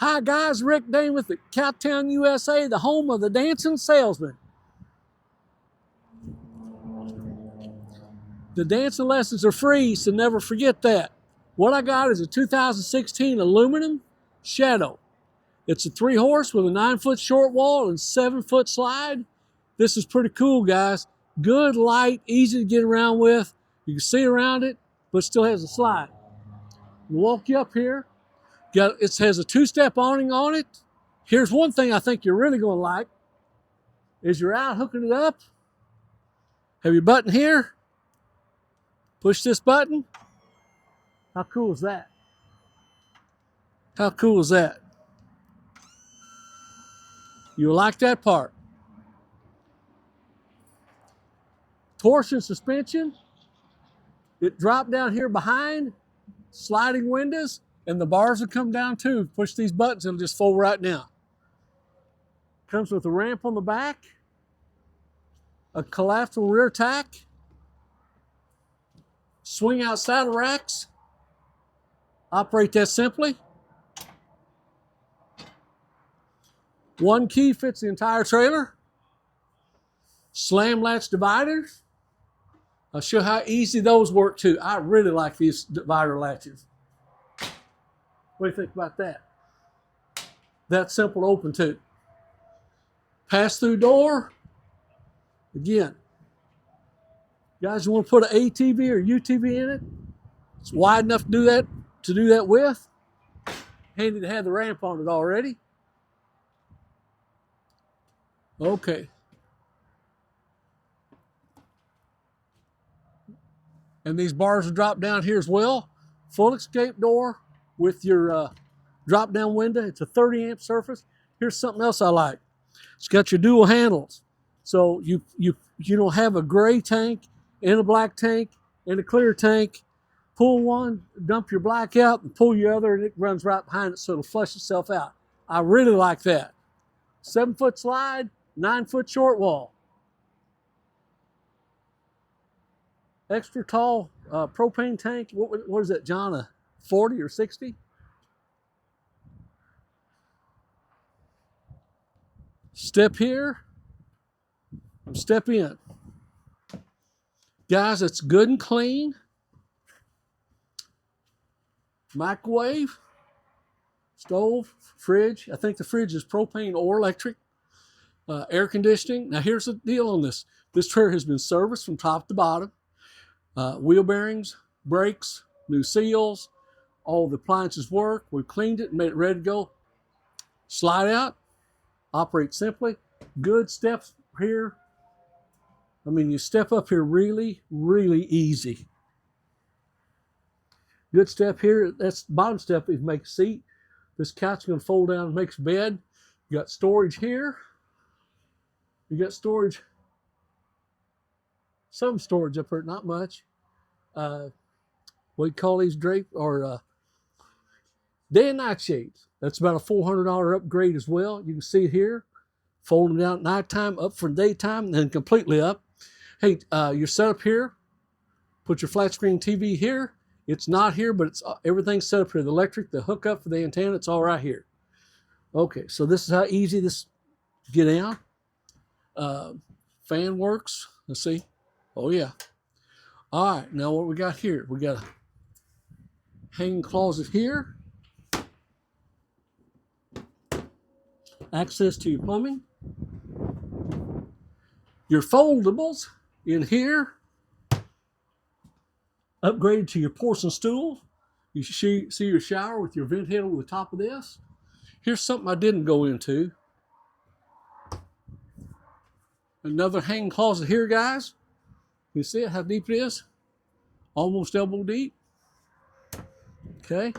Hi guys, Rick Dane with the Cowtown USA, the home of the dancing salesman. The dancing lessons are free, so never forget that. What I got is a 2016 aluminum Shadow. It's a 3-horse with a 9-foot short wall and 7-foot slide. This is pretty cool, guys. Good, light, easy to get around with. You can see around it, but still has a slide. We'll walk you up here. It has a 2-step awning on it. Here's one thing I think you're really going to like. Is you're out hooking it up. Have your button here. Push this button. How cool is that? How cool is that? You'll like that part. Torsion suspension. It dropped down here behind. Sliding windows. And the bars will come down too. Push these buttons, it'll just fold right down. Comes with a ramp on the back, a collapsible rear tack, swing out saddle racks. Operate that simply. One key fits the entire trailer. Slam latch dividers. I'll show how easy those work too. I really like these divider latches. What do you think about that? That's simple to open too. Pass-through door. Again, guys, you want to put an ATV or UTV in it? It's wide enough to do that with. Handy to have the ramp on it already. Okay. And these bars will drop down here as well. Full escape door with your drop-down window. It's a 30-amp surface. Here's something else I like. It's got your dual handles. So you don't have a gray tank and a black tank and a clear tank. Pull one, dump your black out, and pull your other, and it runs right behind it, so it'll flush itself out. I really like that. 7-foot slide, 9-foot short wall. Extra tall propane tank. What is that, John? A 40 or 60? Step here, step in. Guys, it's good and clean. Microwave, stove, fridge. I think the fridge is propane or electric. Air conditioning. Now here's the deal on this. This trailer has been serviced from top to bottom. Wheel bearings, brakes, new seals, all the appliances work. We've cleaned it and made it ready to go. Slide out, operate simply. Good steps here. I mean, you step up here really, really easy. Good step here. That's the bottom step is make a seat. This couch is going to fold down and makes a bed. You got storage here. You got storage. Some storage up here, not much. We call these drape or day and night shades. That's about a $400 upgrade as well. You can see it here. Fold them down at nighttime, up for daytime, and then completely up. Hey, you're set up here. Put your flat screen TV here. It's not here, but it's everything's set up here. The electric, the hookup for the antenna, it's all right here. Okay, so this is how easy this get down. Fan works. Let's see. Oh yeah. All right, now what we got here? We got a hanging closet here. Access to your plumbing. Your foldables in here. Upgraded to your porcelain stool. You see your shower with your vent head over the top of this. Here's something I didn't go into. Another hanging closet here, guys. You see it, how deep it is? Almost elbow deep. Okay.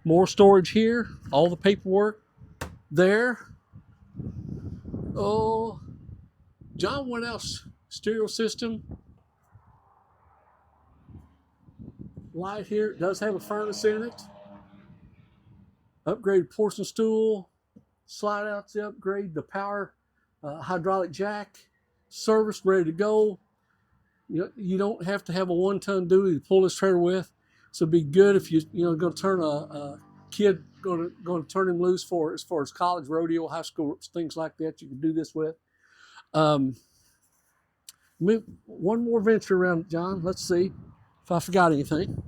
More storage here. All the paperwork there. Oh, John, what else? Stereo system. Light here. It does have a furnace in it. Upgraded porcelain stool. Slide outs the upgrade. The hydraulic jack. Serviced, ready to go. You don't have to have a 1-ton dually to pull this trailer with. So it'd be good if you're going to turn a kid going to turn him loose for as far as college, rodeo, high school, things like that. You can do this with. One more venture around, John. Let's see if I forgot anything.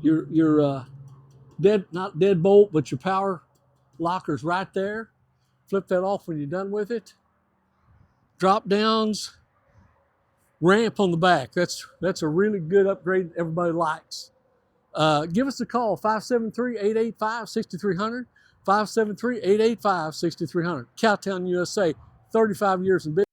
Your not deadbolt, but your power locker's right there. Flip that off when you're done with it. Drop downs, ramp on the back. That's a really good upgrade everybody likes. Give us a call, 573-885-6300, 573-885-6300. Cowtown USA, 35 years in business.